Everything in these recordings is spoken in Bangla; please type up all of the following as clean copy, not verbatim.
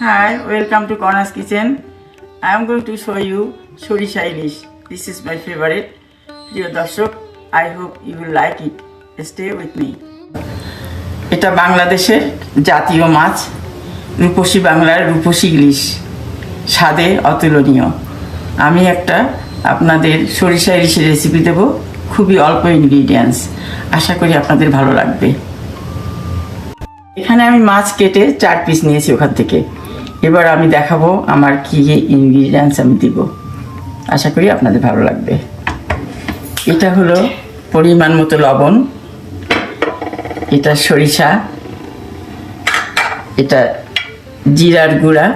Hi, welcome to Corner's Kitchen. I am going to show you Sorisha Ilish. This is my favorite. Dear দর্শক, I hope you will like it. Stay with me. এটা বাংলাদেশের জাতীয় মাছ, রূপসী বাংলার রূপসী ইলিশ, স্বাদে অতুলনীয়। আমি একটা আপনাদের সরিষা ইলিশের রেসিপি দেব, খুবই অল্প ইনগ্রিডিয়েন্টস। আশা করি আপনাদের ভালো লাগবে। এখানে আমি মাছ কেটে 4 পিস নিয়েছি ওখান থেকে। এবার আমি দেখাবো আমার কি ইনগ্রিডিয়েন্টস আমি দিব। আশা করি আপনাদের ভালো লাগবে। এটা হলো পরিমাণ মতো লবণ, এটা সরিষা, এটা জিরার গুঁড়া,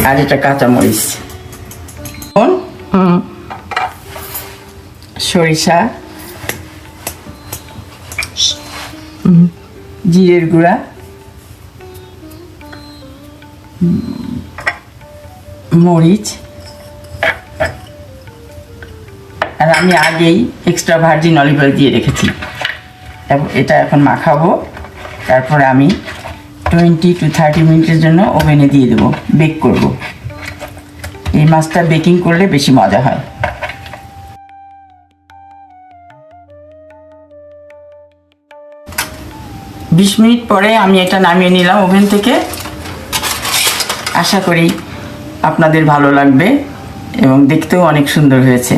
আর এটা কাঁচামরিচ। সরিষা, জিরের গুঁড়া, মরিচ, আর আমি আগেই এক্সট্রা ভার্জিন অলিভ অয়েল দিয়ে রেখেছি। এটা এখন মাখাবো, তারপরে আমি 20 to 30 মিনিটের জন্য ওভেনে দিয়ে দেবো, বেক করব। এই মাছটা বেকিং করলে বেশি মজা হয়। বিশ মিনিট পরে আমি এটা নামিয়ে নিলাম ওভেন থেকে। আশা করি আপনাদের ভালো লাগবে এবং দেখতেও অনেক সুন্দর হয়েছে।